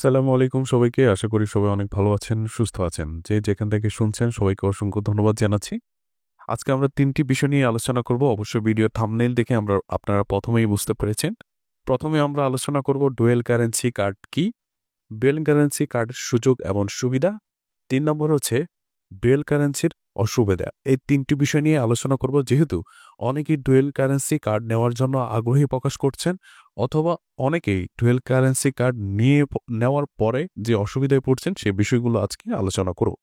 আসসালামু আলাইকুম সবাইকে। আশা করি সবাই অনেক ভালো আছেন, সুস্থ আছেন। যে যেখান থেকে শুনছেন সবাইকে অসংখ্য ধন্যবাদ জানাচ্ছি। আজকে আমরা ৩ টি বিষয় নিয়ে আলোচনা করব। অবশ্যই ভিডিওর থাম্বনেইল দেখে আপনারা প্রথমেই বুঝতে পেরেছেন। প্রথমে আমরা আলোচনা করব ডুয়েল কারেন্সি কার্ড কি? ডুয়েল কারেন্সি কার্ডের সুযোগ এবং সুবিধা। ৩ নম্বর হচ্ছে ডুয়েল কারেন্সির অসুবিধা। এই ৩ টি বিষয় নিয়ে আলোচনা করব যেহেতু অনেকেই ডুয়েল কারেন্সি কার্ড নেওয়ার জন্য আগ্রহী প্রকাশ করছেন অথবা অনেকেই ডুয়েল কারেন্সি কার্ড নেওয়ার পরে যে অসুবিধায় পড়ছেন সে বিষয়গুলো আজকে আলোচনা করব।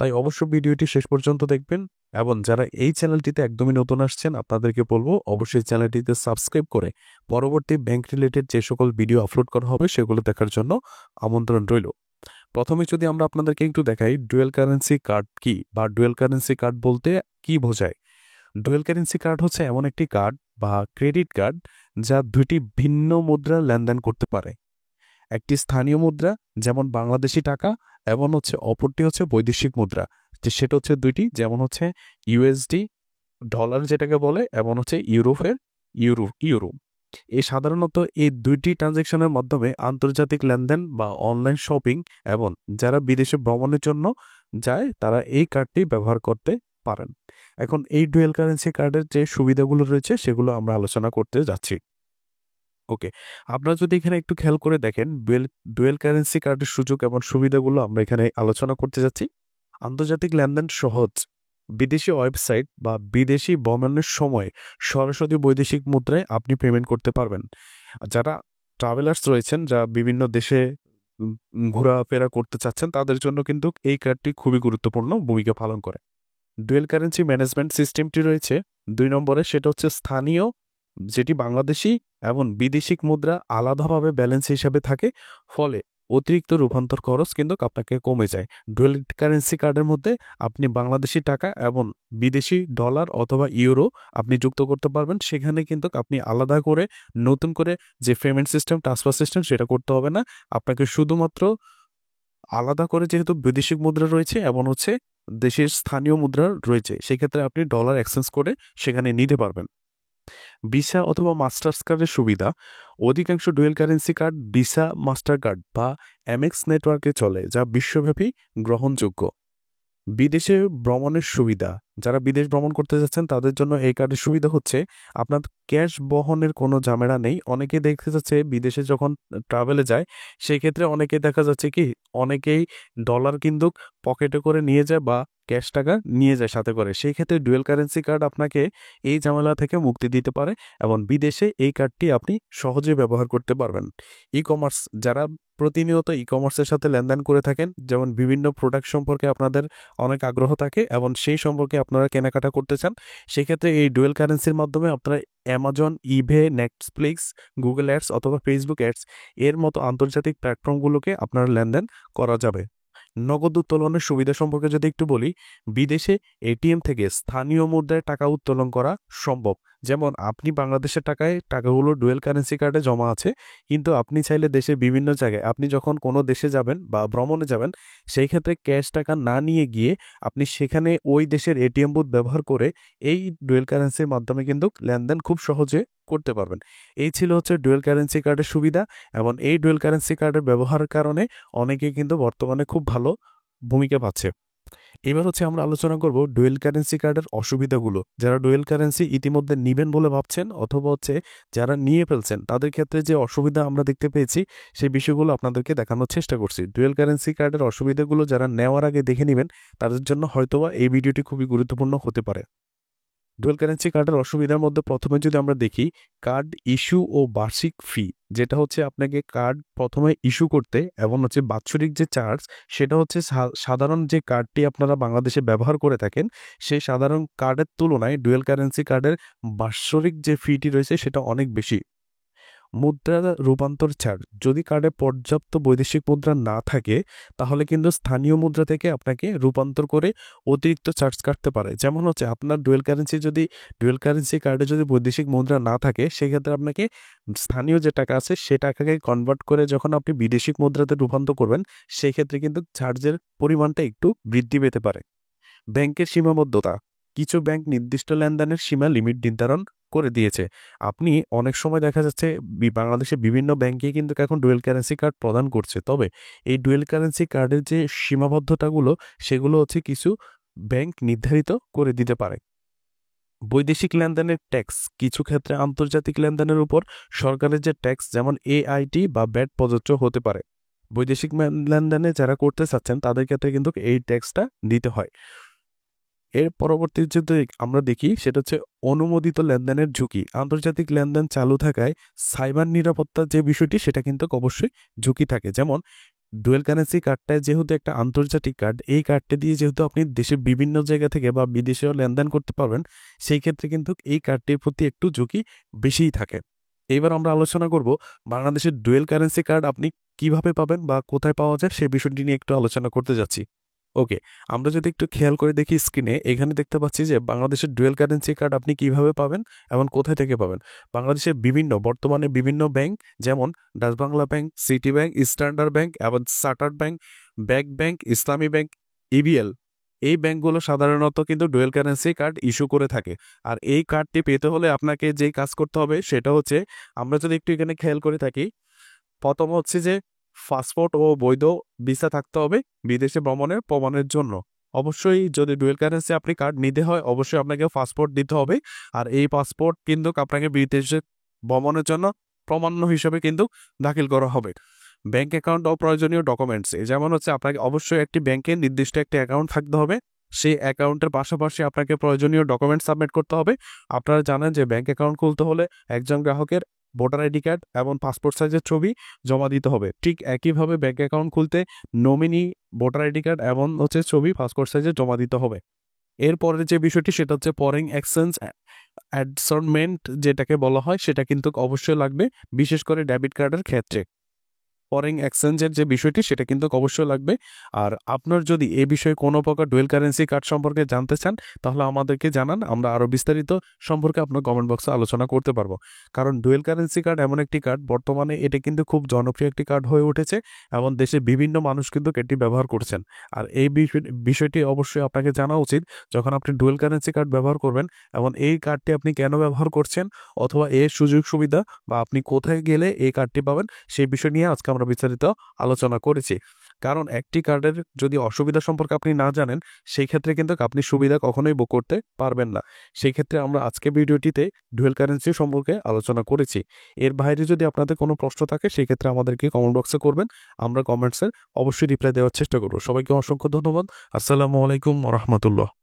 তাই অবশ্যই ভিডিওটি শেষ পর্যন্ত দেখবেন এবং যারা এই চ্যানেলটিতে একদমই নতুন আসছেন আপনাদেরকে বলবো অবশ্যই চ্যানেলটিতে সাবস্ক্রাইব করে পরবর্তী ব্যাংক রিলেটেড যে সকল ভিডিও আপলোড করা হবে সেগুলো দেখার জন্য আমন্ত্রণ রইল। প্রথমে যদি আমরা আপনাদেরকে একটু দেখাই ডুয়েল কারেন্সি কার্ড কি বা ডুয়েল কারেন্সি কার্ড বলতে কি বোঝায়। ডুয়েল কারেন্সি কার্ড হচ্ছে এমন একটি কার্ড বা ক্রেডিট কার্ড যা দুটি ভিন্ন মুদ্রা লেনদেন করতে পারে। একটি স্থানীয় মুদ্রা যেমন বাংলাদেশি টাকা এবং অপরটি হচ্ছে বৈদেশিক মুদ্রা, যে সেটা হচ্ছে দুইটি, যেমন হচ্ছে ইউএসডি ডলার যেটাকে বলে এবং হচ্ছে ইউরো। এই সাধারণত এই দুইটি ট্রানজ্যাকশনের মাধ্যমে আন্তর্জাতিক লেনদেন বা অনলাইন শপিং এবং যারা বিদেশে ভ্রমণের জন্য যায় তারা এই কার্ডটি ব্যবহার করতে পারেন। এখন এই ডুয়েল কারেন্সি কার্ডের যে সুবিধাগুলো রয়েছে সেগুলো আমরা আলোচনা করতে যাচ্ছি। ওকে, আপনারা যদি এখানে একটু খেয়াল করে দেখেন ডুয়েল কারেন্সি কার্ডের সুযোগ এবং সুবিধাগুলো আমরা এখানে আলোচনা করতে যাচ্ছি। আন্তর্জাতিক লেনদেন সহজ, বিদেশি ওয়েবসাইট বা বিদেশি ভ্রমণের সময় সরাসরি বৈদেশিক মুদ্রায় আপনি পেমেন্ট করতে পারবেন। যারা ট্রাভেলার্স রয়েছেন, যা বিভিন্ন দেশে ঘোরাফেরা করতে চাচ্ছেন, তাদের জন্য কিন্তু এই কার্ডটি খুবই গুরুত্বপূর্ণ ভূমিকা পালন করে। ডুয়েল কারেন্সি ম্যানেজমেন্ট সিস্টেমটি রয়েছে ২ নম্বরে, সেটা হচ্ছে স্থানীয় যেটি বাংলাদেশি এবং বিদেশিক মুদ্রা আলাদাভাবে ব্যালেন্স হিসাবে থাকে, ফলে অতিরিক্ত রূপান্তর খরচ কিন্তু আপনাকে কমে যায়। ডুয়েল কারেন্সি কার্ডের মধ্যে আপনি বাংলাদেশি টাকা এবং বিদেশি ডলার অথবা ইউরো আপনি যুক্ত করতে পারবেন। সেখানে কিন্তু আপনি আলাদা করে নতুন করে যে পেমেন্ট সিস্টেম, ট্রান্সফার সিস্টেম সেটা করতে হবে না। আপনাকে শুধুমাত্র আলাদা করে যেহেতু বৈদেশিক মুদ্রা রয়েছে এবং দেশের স্থানীয় মুদ্রা রয়েছে, সেক্ষেত্রে আপনি ডলার এক্সচেঞ্জ করে সেখানে নিতে পারবেন। ভিসা অথবা মাস্টার্স কার্ডের সুবিধা। অধিকাংশ dual currency card visa, master card বা এমএক্স নেটওয়ার্কে চলে, যা বিশ্বব্যাপী গ্রহণযোগ্য। বিদেশে ভ্রমণের সুবিধা। যারা বিদেশ ভ্রমণ করতে যাচ্ছেন তাদের জন্য এই কার্ডের সুবিধা হচ্ছে আপনার ক্যাশ বহনের কোনো ঝামেলা নেই। অনেকে দেখতে যাচ্ছে বিদেশে যখন ট্রাভেলে যায়, সেই ক্ষেত্রে অনেকে দেখা যাচ্ছে কি অনেকেই ডলার কিন্তু পকেটে করে নিয়ে যায় বা ক্যাশ টাকা নিয়ে যায় সাথে করে। সেই ক্ষেত্রে ডুয়েল কারেন্সি কার্ড আপনাকে এই ঝামেলা থেকে মুক্তি দিতে পারে এবং বিদেশে এই কার্ডটি আপনি সহজে ব্যবহার করতে পারবেন। ই কমার্স, যারা প্রতিনিয়ত ই কমার্সের সাথে লেনদেন করে থাকেন, যেমন বিভিন্ন প্রোডাক্ট সম্পর্কে আপনাদের অনেক আগ্রহ থাকে এবং সেই সম্পর্কে আপনারা কেনাকাটা করতে চান, সেক্ষেত্রে এই ডুয়েল কারেন্সির মাধ্যমে আপনারা অ্যামাজন, ইবে, নেটফ্লিক্স, গুগল অ্যাডস অথবা ফেসবুক অ্যাডস এর মতো আন্তর্জাতিক প্ল্যাটফর্মগুলোকে আপনারা লেনদেন করা যাবে। নগদ উত্তোলনের সুবিধা সম্পর্কে যদি একটু বলি, বিদেশে এটিএম থেকে স্থানীয় মুদ্রায় টাকা উত্তোলন করা সম্ভব। যেমন আপনি বাংলাদেশের টাকায় টাকাগুলো ডুয়েল কারেন্সি কার্ডে জমা আছে, কিন্তু আপনি চাইলে দেশের বিভিন্ন জায়গায় আপনি যখন কোনো দেশে যাবেন বা ভ্রমণে যাবেন, সেই ক্ষেত্রে ক্যাশ টাকা না নিয়ে গিয়ে আপনি সেখানে ওই দেশের এটিএম বুথ ব্যবহার করে এই ডুয়েল কারেন্সির মাধ্যমে কিন্তু লেনদেন খুব সহজে করতে পারবেন। এই ছিল ডুয়েল কারেন্সি কার্ডের সুবিধা এবং এই ডুয়েল কারেন্সি কার্ডের ব্যবহারের কারণে অনেকে কিন্তু বর্তমানে খুব ভালো ভূমিকা পাচ্ছে। এবার আমরা আলোচনা করব ডুয়েল কারেন্সি কার্ডের অসুবিধাগুলো। যারা ডুয়েল কারেন্সি ইতিমধ্যে নিবেন বলে ভাবছেন অথবা যারা নিয়ে ফেলছেন, তাদের ক্ষেত্রে যে অসুবিধা আমরা দেখতে পেয়েছি সেই বিষয়গুলো আপনাদেরকে দেখানোর চেষ্টা করছি। ডুয়েল কারেন্সি কার্ডের অসুবিধাগুলো যারা নেওয়ার আগে দেখে নেবেন, তাদের জন্য হয়তোবা এই ভিডিওটি খুবই গুরুত্বপূর্ণ হতে পারে। ডুয়াল কারেন্সি কার্ডের অসুবিধার মধ্যে প্রথমে যদি আমরা দেখি কার্ড ইস্যু ও বার্ষিক ফি, যেটা আপনাকে কার্ড প্রথমে ইস্যু করতে এবং বাৎসরিক যে চার্জ, সেটা সাধারণ যে কার্ডটি আপনারা বাংলাদেশে ব্যবহার করে থাকেন সেই সাধারণ কার্ডের তুলনায় ডুয়াল কারেন্সি কার্ডের বাৎসরিক যে ফিটি রয়েছে সেটা অনেক বেশি। মুদ্রা রূপান্তর ছাড়, যদি কার্ডে পর্যাপ্ত বৈদেশিক মুদ্রা না থাকে তাহলে কিন্তু স্থানীয় মুদ্রা থেকে আপনাকে রূপান্তর করে অতিরিক্ত চার্জ কাটতে পারে। যেমন আপনার ডুয়েল কারেন্সি কার্ডে যদি বৈদেশিক মুদ্রা না থাকে, সেক্ষেত্রে আপনাকে স্থানীয় যে টাকা আছে সে টাকাকে কনভার্ট করে যখন আপনি বিদেশিক মুদ্রাতে রূপান্তর করবেন, সেই ক্ষেত্রে কিন্তু চার্জের পরিমাণটা একটু বৃদ্ধি পেতে পারে। ব্যাংকের সীমাবদ্ধতা, কিছু ব্যাংক নির্দিষ্ট লেনদেনের সীমা লিমিট নির্ধারণ করে দিয়েছে। আপনি অনেক সময় দেখা যাচ্ছে বাংলাদেশে বিভিন্ন ব্যাংকে কিন্তু এখন ডুয়েল কারেন্সি কার্ড প্রদান করছে। তবে এই ডুয়েল কারেন্সি কার্ডের যে সীমাবদ্ধতাগুলো সেগুলো হচ্ছে কিছু ব্যাংক নির্ধারিত করে দিতে পারে। বৈদেশিক লেনদেনের ট্যাক্স, কিছু ক্ষেত্রে আন্তর্জাতিক লেনদেনের উপর সরকারের যে ট্যাক্স যেমন এআইটি বা ব্যাট প্রযোজ্য হতে পারে। বৈদেশিক লেনদেনে যারা করতে চাচ্ছেন তাদের ক্ষেত্রে কিন্তু এই ট্যাক্সটা দিতে হয়। এর পরবর্তী যদি আমরা দেখি সেটা হচ্ছে অনুমোদিত লেনদেনের ঝুঁকি। আন্তর্জাতিক লেনদেন চালু থাকায় সাইবার নিরাপত্তার যে বিষয়টি সেটা কিন্তু অবশ্যই ঝুঁকি থাকে। যেমন ডুয়েল কারেন্সি কার্ডটায় যেহেতু একটা আন্তর্জাতিক কার্ড, এই কার্ডটা দিয়ে যেহেতু আপনি দেশের বিভিন্ন জায়গা থেকে বা বিদেশেও লেনদেন করতে পারবেন, সেই ক্ষেত্রে কিন্তু এই কার্ডটির প্রতি একটু ঝুঁকি বেশিই থাকে। এইবার আমরা আলোচনা করব বাংলাদেশের ডুয়েল কারেন্সি কার্ড আপনি কিভাবে পাবেন বা কোথায় পাওয়া যায় সেই বিষয়টি নিয়ে একটু আলোচনা করতে যাচ্ছি। ওকে, আমরা যদি একটু খেয়াল করে দেখি স্ক্রিনে, এখানে দেখতে পাচ্ছি যে বাংলাদেশের ডুয়েল কারেন্সি কার্ড আপনি কিভাবে পাবেন এবং কোথায় থেকে পাবেন। বাংলাদেশের বর্তমানে বিভিন্ন ব্যাংক যেমন Dutch Bangla bank, city bank, standard bank এবং চার্টার্ড ব্যাংক, ব্র্যাক ব্যাংক, ইসলামী ব্যাংক, ইবিএল, এই ব্যাংকগুলো সাধারণত কিন্তু ডুয়েল কারেন্সি কার্ড ইস্যু করে থাকে। আর এই কার্ডটি পেতে হলে আপনাকে যেই কাজ করতে হবে সেটা হচ্ছে, আমরা যদি একটু এখানে খেয়াল করে থাকি, প্রথম হচ্ছে যে পাসপোর্ট ও বৈধ ভিসা থাকতে হবে বিদেশে ভ্রমণের প্রমাণের জন্য। অবশ্যই যদি ডুয়েল কারেন্সি আপনি কার্ড নিতে হয় অবশ্যই আপনাকে পাসপোর্ট দিতে হবে। আর এই পাসপোর্ট কিন্তু আপনাকে বিদেশে ভ্রমণের জন্য প্রমাণ হিসেবে কিন্তু দাখিল করা হবে। ব্যাংক অ্যাকাউন্ট ও প্রয়োজনীয় ডকুমেন্টস, যেমন হচ্ছে আপনাকে অবশ্যই একটি ব্যাংকে নির্দিষ্ট একটি অ্যাকাউন্ট থাকতে হবে। সেই অ্যাকাউন্টের পাশাপাশি আপনাকে প্রয়োজনীয় ডকুমেন্ট সাবমিট করতে হবে। আপনারা জানেন যে ব্যাংক অ্যাকাউন্ট খুলতে হলে একজন গ্রাহকের ভোটার আইডি কার্ড এবং পাসপোর্ট সাইজের ছবি জমা দিতে হবে। ঠিক একইভাবে ব্যাংক অ্যাকাউন্ট খুলতে নমিনি, ভোটার আইডি কার্ড এবং হচ্ছে ছবি পাসপোর্ট সাইজে জমা দিতে হবে। এরপরের যে বিষয়টি সেটা হচ্ছে ফরেন এক্সচেঞ্জ অ্যাডসনমেন্ট যেটাকে বলা হয়, সেটা কিন্তু অবশ্যই লাগবে, বিশেষ করে ডেবিট কার্ডের ক্ষেত্রে। ফরেন এক্সচেঞ্জের যে বিষয়টি সেটা কিন্তু অবশ্যই লাগবে। আর আপনার যদি এ বিষয়ে কোনো প্রকার ডুয়েল কারেন্সি কার্ড সম্পর্কে জানতে চান তাহলে আমাদেরকে জানান, আমরা আরও বিস্তারিত সম্পর্কে আপনার কমেন্ট বক্সে আলোচনা করতে পারবো। কারণ ডুয়েল কারেন্সি কার্ড এমন একটি কার্ড, বর্তমানে এটা কিন্তু খুব জনপ্রিয় একটি কার্ড হয়ে উঠেছে এবং দেশের বিভিন্ন মানুষ কিন্তু এটি ব্যবহার করছেন। আর এই বিষয়টি অবশ্যই আপনাকে জানা উচিত যখন আপনি ডুয়েল কারেন্সি কার্ড ব্যবহার করবেন, এবং এই কার্ডটি আপনি কেন ব্যবহার করছেন অথবা এর সুযোগ সুবিধা বা আপনি কোথায় গেলে এই কার্ডটি পাবেন সেই বিষয় নিয়ে আজকে আমরা বিস্তারিত আলোচনা করেছি। কারণ একটি কার্ডের যদি অসুবিধা সম্পর্কে আপনি না জানেন সেই ক্ষেত্রে কিন্তু আপনি সুবিধা কখনোই বুক করতে পারবেন না। সেই ক্ষেত্রে আমরা আজকে ভিডিওটিতে ডুয়েল কারেন্সি সম্পর্কে আলোচনা করেছি। এর বাইরে যদি আপনাদের কোনো প্রশ্ন থাকে সেই ক্ষেত্রে আমাদেরকে কমেন্ট বক্সে করবেন, আমরা কমেন্টসের অবশ্যই রিপ্লাই দেওয়ার চেষ্টা করব। সবাইকে অসংখ্য ধন্যবাদ। আসসালামু আলাইকুম ওয়া রাহমাতুল্লাহ।